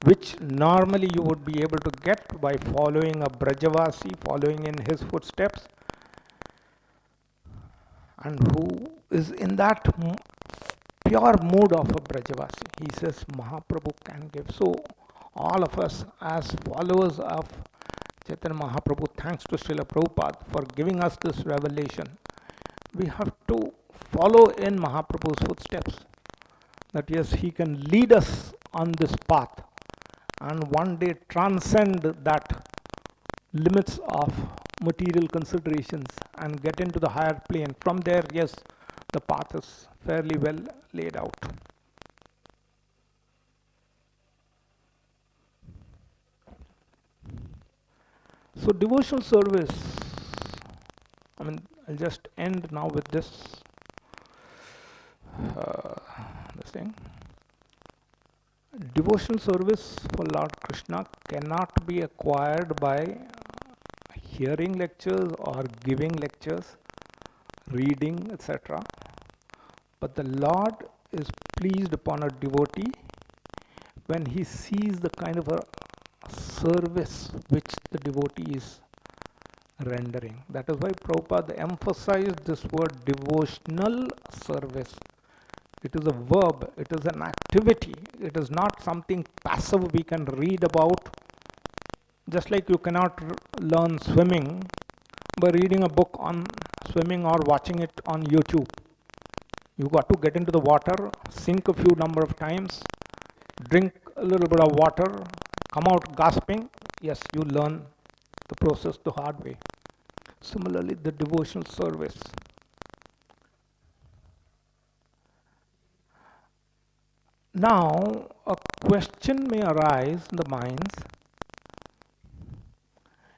S1: which normally you would be able to get by following a Brajavasi, following in his footsteps, and who is in that pure mood of a Brajavasi. He says Mahaprabhu can give. So all of us as followers of Chaitanya Mahaprabhu, thanks to Srila Prabhupada for giving us this revelation, we have to follow in Mahaprabhu's footsteps. That yes, he can lead us on this path and one day transcend that limits of material considerations and get into the higher plane. From there, yes, the path is fairly well laid out. So devotional service, I mean, I'll just end now with this thing. Devotional service for Lord Krishna cannot be acquired by hearing lectures or giving lectures, reading, etc. But the Lord is pleased upon a devotee when he sees the kind of a service which the devotee is rendering. That is why Prabhupada emphasized this word devotional service. It is a verb, it is an activity, it is not something passive we can read about. Just like you cannot learn swimming by reading a book on swimming or watching it on YouTube. You got to get into the water, sink a few number of times, drink a little bit of water, come out gasping. Yes, you learn the process the hard way. Similarly, the devotional service. Now, a question may arise in the minds,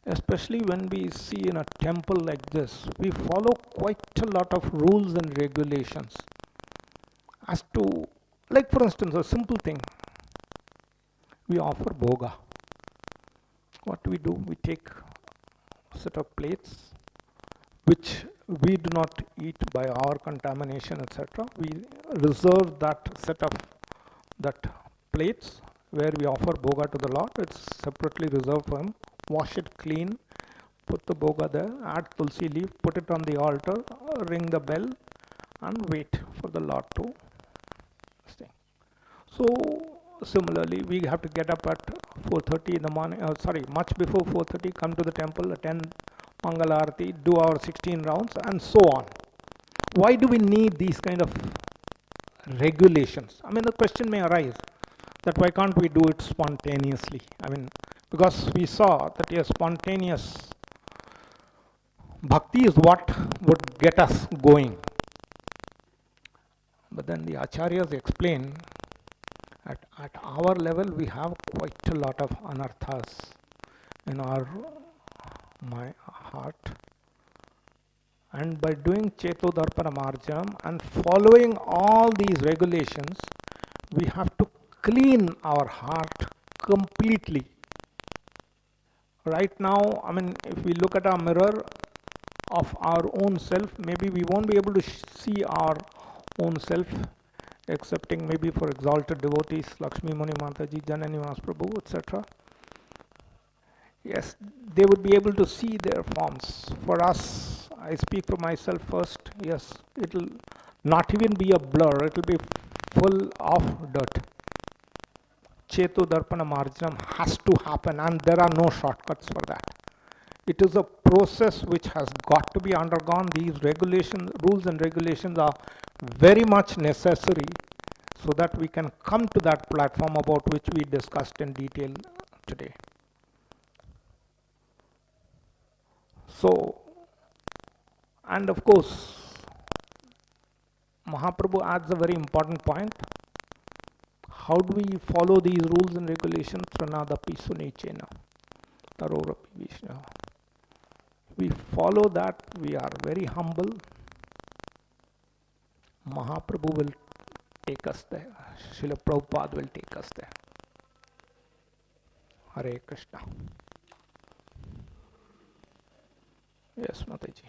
S1: especially when we see in a temple like this, we follow quite a lot of rules and regulations as to, like for instance, a simple thing, we offer bhoga. What do? We take a set of plates which we do not eat by our contamination, etc. We reserve that set of that plates where we offer bhoga to the Lord. It's separately reserved for him. Wash it clean, put the bhoga there, add tulsi leaf, put it on the altar, ring the bell, and wait for the Lord to sing. So similarly, we have to get up at 4:30 in the morning, much before 4:30, come to the temple, attend Mangala Arati, do our 16 rounds, and so on. Why do we need these kind of regulations? I mean, the question may arise that why can't we do it spontaneously? I mean, because we saw that yes, spontaneous bhakti is what would get us going. But then the acharyas explain at our level we have quite a lot of anarthas in our heart. And by doing Chetodarpana Marjanam and following all these regulations, we have to clean our heart completely. Right now, I mean, if we look at our mirror of our own self, maybe we won't be able to see our own self, excepting maybe for exalted devotees, Lakshmi Muni Mataji, Jananivas Prabhu, etc. Yes, they would be able to see their forms. For us, I speak for myself first, yes, it will not even be a blur, it will be full of dirt. Cheto Darpana Marjanam has to happen, and there are no shortcuts for that. It is a process which has got to be undergone. These rules and regulations are very much necessary so that we can come to that platform about which we discussed in detail today. So, and of course, Mahaprabhu adds a very important point. How do we follow these rules and regulations? Tranadapi sunechena, tarorapi vishna. We follow that, we are very humble. Mahaprabhu will take us there. Srila Prabhupada will take us there. Hare Krishna. Yes, Mataji.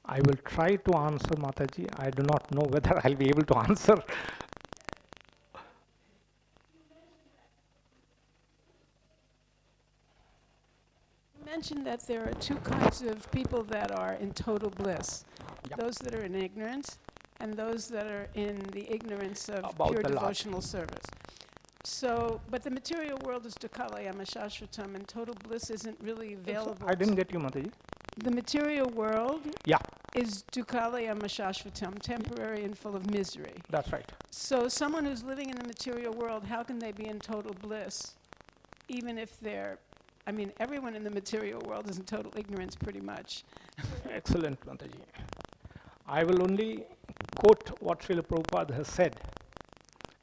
S1: I will try to answer, Mataji. I do not know whether I'll be able to answer.
S2: You mentioned that there are two kinds of people that are in total bliss.
S1: Yep.
S2: Those that are in ignorance and those that are in the ignorance of
S1: About
S2: pure
S1: the Lord.
S2: devotional service. So, but the material world is dukkhalayama shashvatam, and total bliss isn't really available.
S1: I didn't get you, Mataji.
S2: The material world
S1: Yeah,
S2: is dukkhalayama shashvatam, temporary and full of misery.
S1: that's right.
S2: So someone who's living in the material world, how can they be in total bliss? Even if they're, I mean, everyone in the material world is in total ignorance pretty much.
S1: Excellent, Mataji. I will only quote what Srila Prabhupada has said.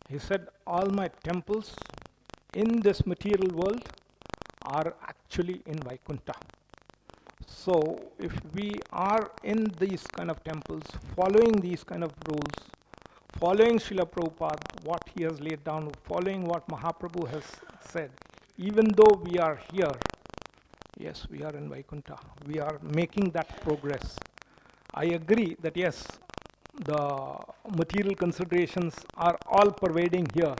S1: He said, all my temples in this material world are actually in Vaikuntha. So if we are in these kind of temples, following these kind of rules, following Srila Prabhupada, what he has laid down, following what Mahaprabhu has said, even though we are here, yes, we are in Vaikuntha. We are making that progress. I agree that yes, the material considerations are all pervading here.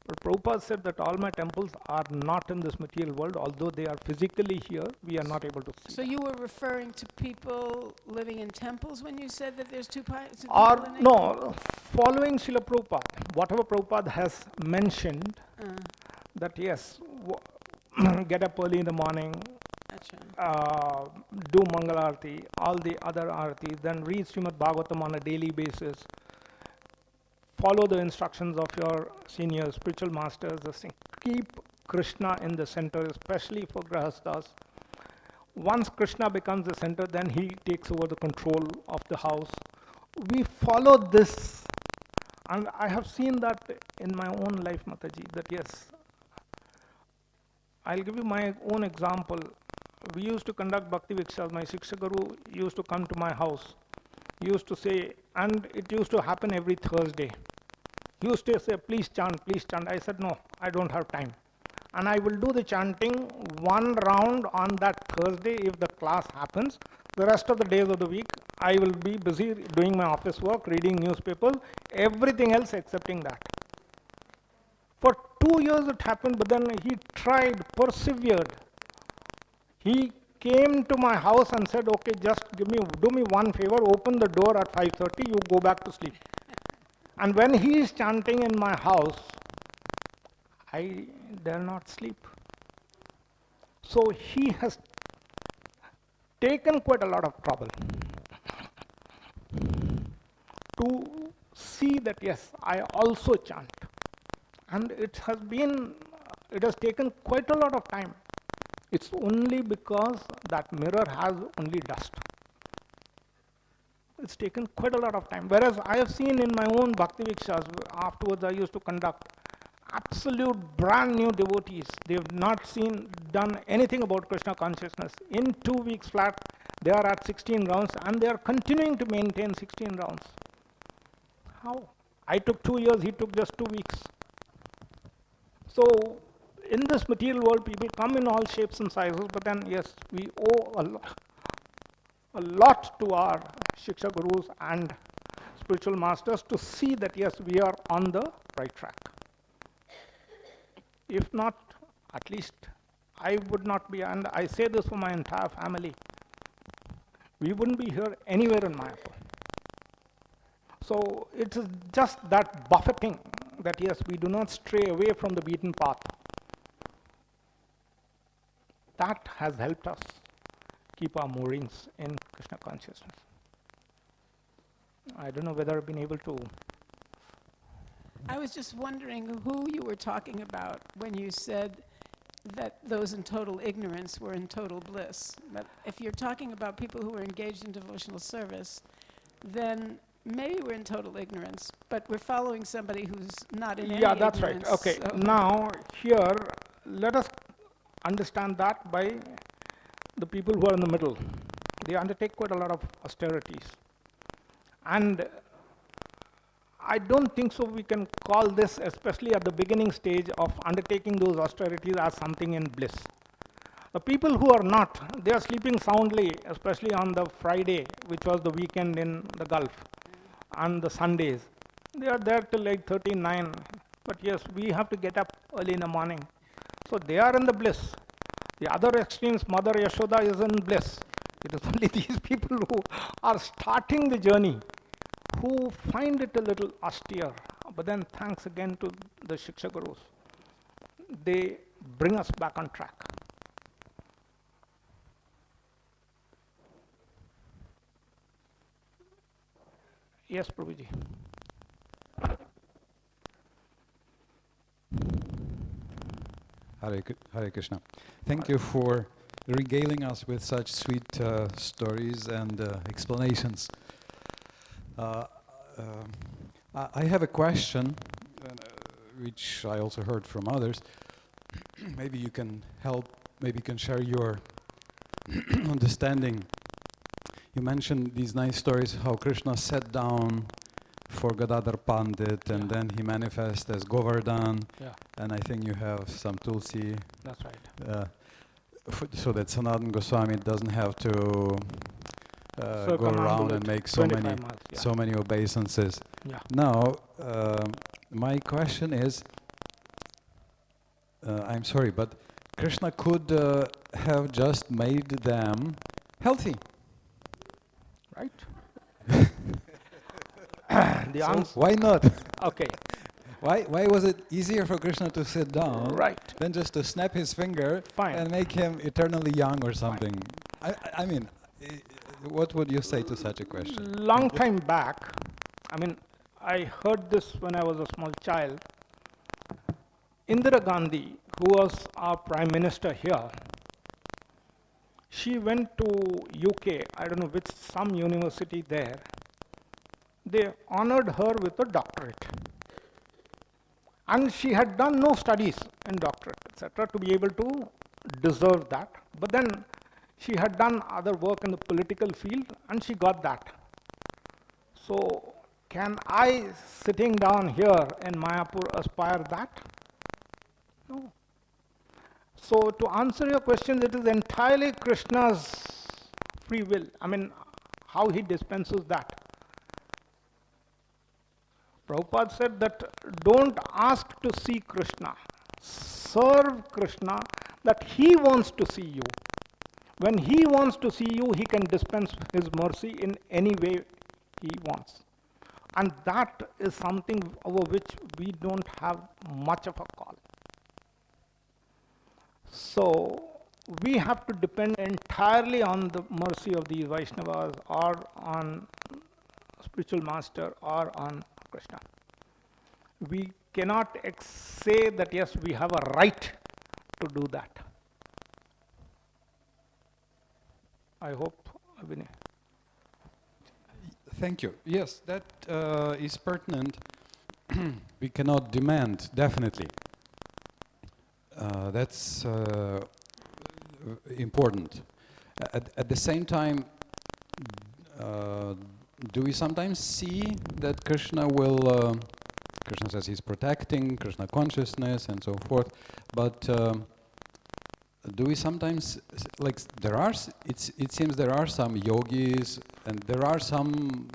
S1: But Prabhupada said that all my temples are not in this material world, although they are physically here, we are not able to see.
S2: So you were referring to people living in temples when you said that there's two kinds of
S1: Or
S2: people in
S1: no, following Srila Prabhupada, whatever Prabhupada has mentioned, that yes, get up early in the morning, do Mangala Arati, all the other Arati, then read Srimad Bhagavatam on a daily basis, follow the instructions of your seniors, spiritual masters, keep Krishna in the center, especially for Grahasthas. Once Krishna becomes the center, then he takes over the control of the house. We follow this, and I have seen that in my own life, Mataji, that yes, I'll give you my own example. We used to conduct Bhakti Vikshas. My Shiksha Guru used to come to my house. He used to say, and it used to happen every Thursday. He used to say, please chant, please chant. I said, no, I don't have time. And I will do the chanting one round on that Thursday if the class happens. The rest of the days of the week, I will be busy doing my office work, reading newspapers, everything else excepting that. For 2 years it happened, but then he tried, persevered. He came to my house and said, okay, just do me one favor, open the door at 5:30, you go back to sleep. And when he is chanting in my house, I dare not sleep. So he has taken quite a lot of trouble to see that yes, I also chant. And it has taken quite a lot of time. It's only because that mirror has only dust. It's taken quite a lot of time. Whereas I have seen in my own Bhakti Vikshas, afterwards I used to conduct absolute brand new devotees. They have not done anything about Krishna consciousness. In 2 weeks flat, they are at 16 rounds and they are continuing to maintain 16 rounds. How? I took 2 years, he took just 2 weeks. So, in this material world, people come in all shapes and sizes, but then, yes, we owe a lot to our Shiksha Gurus and spiritual masters to see that, yes, we are on the right track. If not, at least I would not be, and I say this for my entire family, we wouldn't be here anywhere in Mayapur. So it is just that buffeting that, yes, we do not stray away from the beaten path. That has helped us keep our moorings in Krishna consciousness. I don't know whether I've been able to.
S2: I was just wondering who you were talking about when you said that those in total ignorance were in total bliss. But if you're talking about people who are engaged in devotional service, then maybe we're in total ignorance, but we're following somebody who's not in any
S1: Yeah, that's right.
S2: ignorance.
S1: Okay,
S2: So
S1: now here, let us understand that by the people who are in the middle. They undertake quite a lot of austerities. And I don't think so we can call this, especially at the beginning stage of undertaking those austerities, as something in bliss. The people who are not, they are sleeping soundly, especially on the Friday, which was the weekend in the Gulf, and the Sundays. They are there till 8:39. But yes, we have to get up early in the morning. So they are in the bliss. The other extremes, Mother Yashoda is in bliss. It is only these people who are starting the journey who find it a little austere. But then thanks again to the Shiksha Gurus, they bring us back on track. Yes, Prabhuji.
S3: Hare Krishna. Thank you for regaling us with such sweet stories and explanations. I have a question, which I also heard from others. Maybe you can help, maybe you can share your understanding. You mentioned these nice stories, how Krishna sat down for Gadadhar Pandit, and then he manifests as Govardhan, and I think you have some Tulsi.
S1: That's right.
S3: So that Sanatana Goswami doesn't have to go around and make so many obeisances.
S1: Yeah.
S3: Now, my question is, I'm sorry, but Krishna could have just made them healthy.
S1: Right? The answer.
S3: Why not?
S1: Okay.
S3: Why was it easier for Krishna to sit down than just to snap his finger and make him eternally young or something? I mean, what would you say to such a question?
S1: Long time back, I mean, I heard this when I was a small child. Indira Gandhi, who was our Prime Minister here, she went to UK, I don't know some university there. They honored her with a doctorate. And she had done no studies in doctorate, etc., to be able to deserve that. But then she had done other work in the political field, and she got that. So can I, sitting down here in Mayapur, aspire that? No. So to answer your question, it is entirely Krishna's free will. I mean, how he dispenses that. Prabhupada said that don't ask to see Krishna. Serve Krishna that he wants to see you. When he wants to see you, he can dispense his mercy in any way he wants. And that is something over which we don't have much of a call. So we have to depend entirely on the mercy of these Vaishnavas or on spiritual master or on Krishna. We cannot say that yes, we have a right to do that. I hope, Vinay.
S3: Thank you. Yes, that is pertinent. We cannot demand, definitely. That's important. At the same time, do we sometimes see that Krishna will, Krishna says he's protecting Krishna consciousness and so forth, but do we sometimes, like there are, it seems there are some yogis and there are some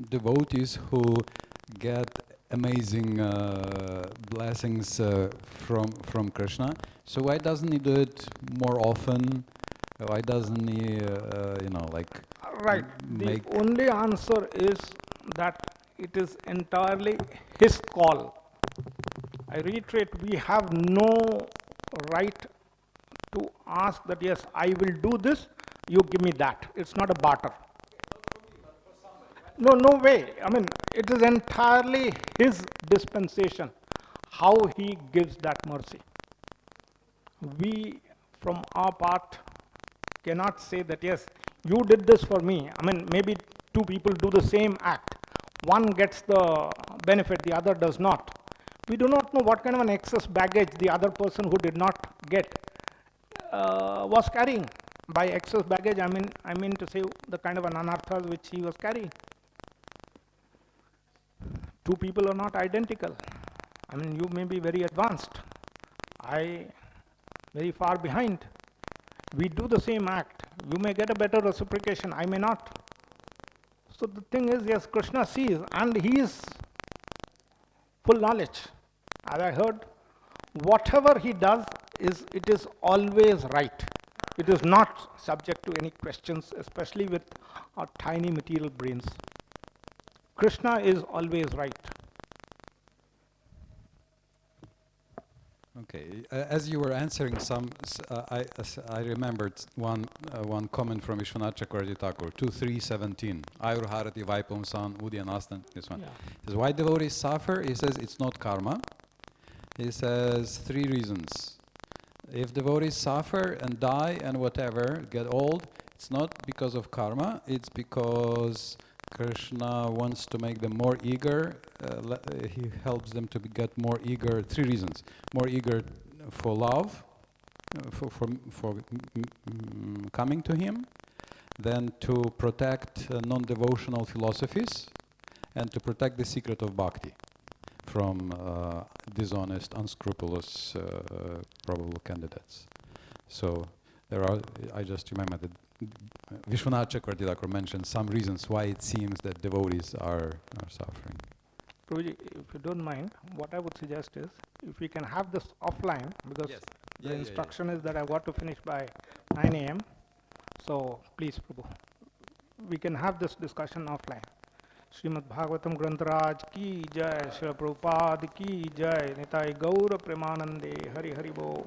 S3: devotees who get amazing blessings from Krishna. So why doesn't he do it more often? Why doesn't he, you know, like
S1: right. The only answer is that it is entirely his call. I reiterate, we have no right to ask that, yes, I will do this, you give me that. It's not a barter. No, no way. I mean, it is entirely his dispensation, how he gives that mercy. We, from our part, cannot say that, yes, you did this for me. I mean, maybe two people do the same act, one gets the benefit, the other does not. We do not know what kind of an excess baggage the other person who did not get was carrying. By excess baggage, I mean to say the kind of an anarthas which he was carrying. Two people are not identical. I mean, you may be very advanced, I very far behind. We do the same act. You may get a better reciprocation, I may not. So the thing is, yes, Krishna sees, and he is full knowledge. As I heard, whatever he does, it is always right. It is not subject to any questions, especially with our tiny material brains. Krishna is always right.
S3: Okay, as you were answering I remembered one comment from Vishwanath Chakravarti Thakur, 2.3.17, Ayur Harati Vaipumsan Udyanastan, this one.
S1: Yeah.
S3: He says, why devotees suffer? He says, it's not karma. He says, 3 reasons. If devotees suffer and die and whatever, get old, it's not because of karma, it's because Krishna wants to make them more eager. He helps them to get more eager. 3 reasons: more eager for love, for coming to him, then to protect non-devotional philosophies, and to protect the secret of bhakti from dishonest, unscrupulous, probable candidates. So there are. I just remember that Vishwanath Chakravarti Thakur mentioned some reasons why it seems that devotees are suffering.
S1: Prabhuji, if you don't mind, what I would suggest is, if we can have this offline, because the instruction is that I've got to finish by 9 a.m. So please, Prabhu, we can have this discussion offline. Srimad Bhagavatam Grantaraj ki jai, Srila Prabhupada ki jai, Nitai Gaura Premanande, Hari Hari Bo.